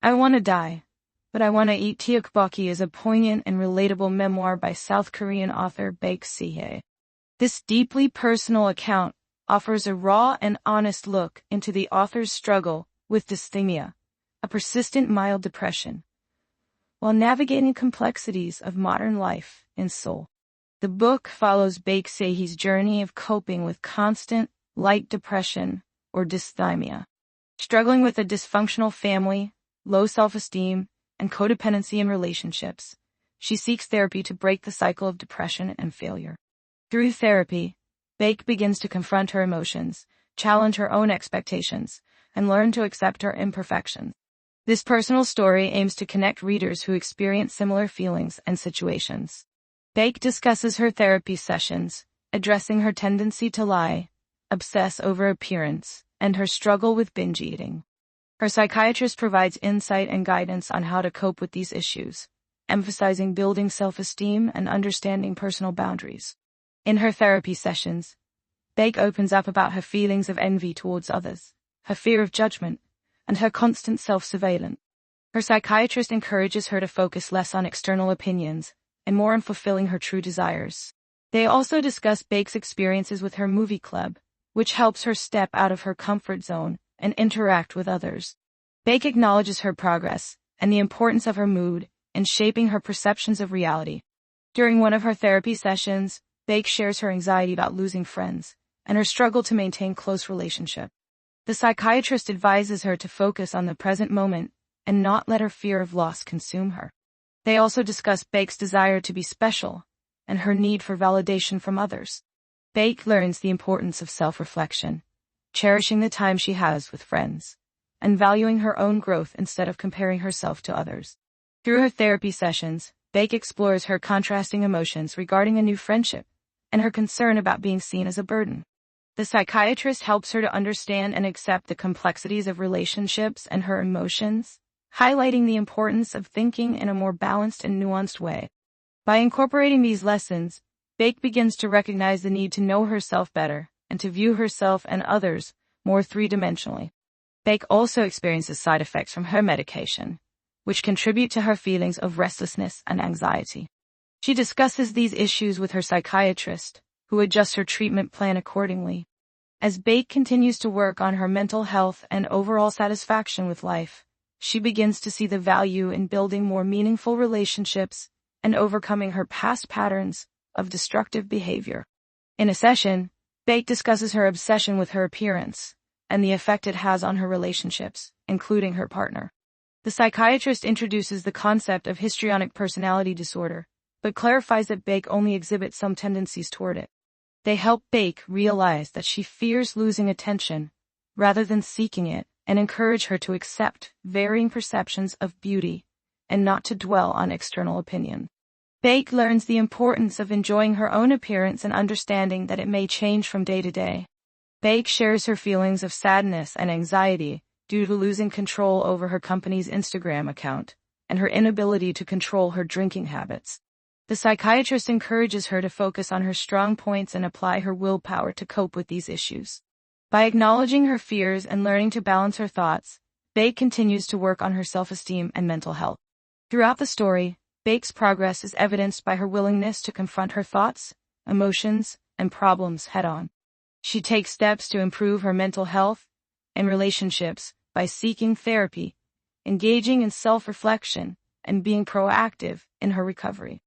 I Want to Die, But I Want to Eat Tteokbokki is a poignant and relatable memoir by South Korean author Baek Sehee. This deeply personal account offers a raw and honest look into the author's struggle with dysthymia, a persistent mild depression, while navigating complexities of modern life in Seoul. The book follows Baek Sehee's journey of coping with constant, light depression, or dysthymia. Struggling with a dysfunctional family, low self-esteem, and codependency in relationships, she seeks therapy to break the cycle of depression and failure. Through therapy, Baek begins to confront her emotions, challenge her own expectations, and learn to accept her imperfections. This personal story aims to connect readers who experience similar feelings and situations. Baek discusses her therapy sessions, addressing her tendency to lie, obsess over appearance, and her struggle with binge eating. Her psychiatrist provides insight and guidance on how to cope with these issues, emphasizing building self-esteem and understanding personal boundaries. In her therapy sessions, Baek opens up about her feelings of envy towards others, her fear of judgment, and her constant self-surveillance. Her psychiatrist encourages her to focus less on external opinions and more on fulfilling her true desires. They also discuss Baek's experiences with her movie club, which helps her step out of her comfort zone and interact with others. Baek acknowledges her progress and the importance of her mood in shaping her perceptions of reality. During one of her therapy sessions, Baek shares her anxiety about losing friends and her struggle to maintain close relationships. The psychiatrist advises her to focus on the present moment and not let her fear of loss consume her. They also discuss Baek's desire to be special and her need for validation from others. Baek learns the importance of self-reflection, cherishing the time she has with friends, and valuing her own growth instead of comparing herself to others. Through her therapy sessions, Baek explores her contrasting emotions regarding a new friendship and her concern about being seen as a burden. The psychiatrist helps her to understand and accept the complexities of relationships and her emotions, highlighting the importance of thinking in a more balanced and nuanced way. By incorporating these lessons, Baek begins to recognize the need to know herself better and to view herself and others more three-dimensionally. Baek also experiences side effects from her medication, which contribute to her feelings of restlessness and anxiety. She discusses these issues with her psychiatrist, who adjusts her treatment plan accordingly. As Baek continues to work on her mental health and overall satisfaction with life, she begins to see the value in building more meaningful relationships and overcoming her past patterns of destructive behavior. In a session, Baek discusses her obsession with her appearance and the effect it has on her relationships, including her partner. The psychiatrist introduces the concept of histrionic personality disorder, but clarifies that Baek only exhibits some tendencies toward it. They help Baek realize that she fears losing attention rather than seeking it, and encourage her to accept varying perceptions of beauty and not to dwell on external opinion. Baek learns the importance of enjoying her own appearance and understanding that it may change from day to day. Baek shares her feelings of sadness and anxiety due to losing control over her company's Instagram account and her inability to control her drinking habits. The psychiatrist encourages her to focus on her strong points and apply her willpower to cope with these issues. By acknowledging her fears and learning to balance her thoughts, Baek continues to work on her self-esteem and mental health. Throughout the story, Baek's progress is evidenced by her willingness to confront her thoughts, emotions, and problems head-on. She takes steps to improve her mental health and relationships by seeking therapy, engaging in self-reflection, and being proactive in her recovery.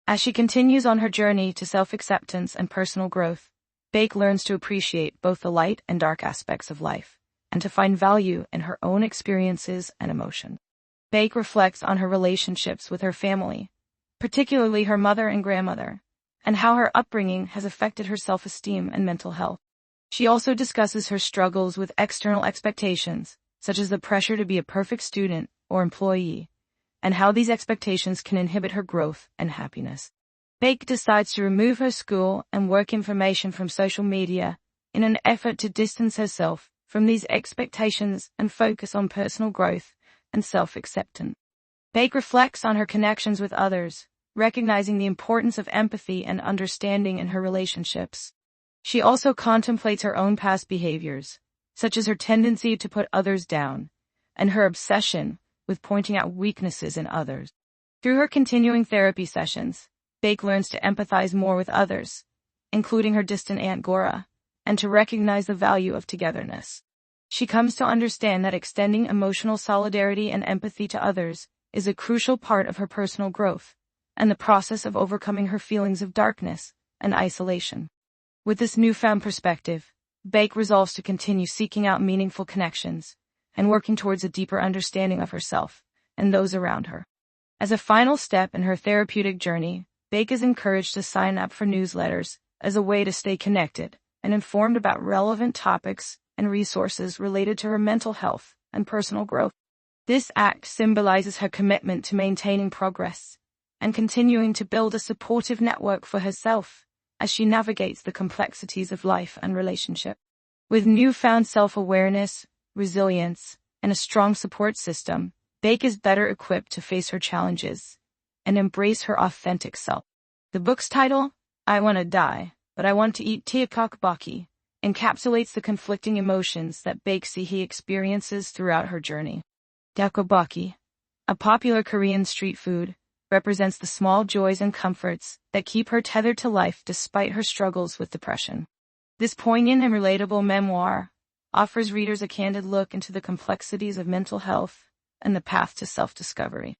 As she continues on her journey to self-acceptance and personal growth, Baek learns to appreciate both the light and dark aspects of life, and to find value in her own experiences and emotions. Baek reflects on her relationships with her family, particularly her mother and grandmother, and how her upbringing has affected her self-esteem and mental health. She also discusses her struggles with external expectations, such as the pressure to be a perfect student or employee, and how these expectations can inhibit her growth and happiness. Baek decides to remove her school and work information from social media in an effort to distance herself from these expectations and focus on personal growth and self-acceptance. Baek reflects on her connections with others, recognizing the importance of empathy and understanding in her relationships. She also contemplates her own past behaviors, such as her tendency to put others down, and her obsession with pointing out weaknesses in others. Through her continuing therapy sessions, Baek learns to empathize more with others, including her distant Aunt Gora, and to recognize the value of togetherness. She comes to understand that extending emotional solidarity and empathy to others is a crucial part of her personal growth, and the process of overcoming her feelings of darkness and isolation. With this newfound perspective, Baek resolves to continue seeking out meaningful connections and working towards a deeper understanding of herself and those around her. As a final step in her therapeutic journey, Baek is encouraged to sign up for newsletters as a way to stay connected and informed about relevant topics and resources related to her mental health and personal growth. This act symbolizes her commitment to maintaining progress and continuing to build a supportive network for herself as she navigates the complexities of life and relationship. With newfound self-awareness, resilience, and a strong support system, Baek is better equipped to face her challenges and embrace her authentic self. The book's title, I Want to Die, But I Want to Eat Tteokbokki, encapsulates the conflicting emotions that Baek Sehee experiences throughout her journey. Tteokbokki, a popular Korean street food, represents the small joys and comforts that keep her tethered to life despite her struggles with depression. This poignant and relatable memoir offers readers a candid look into the complexities of mental health and the path to self-discovery.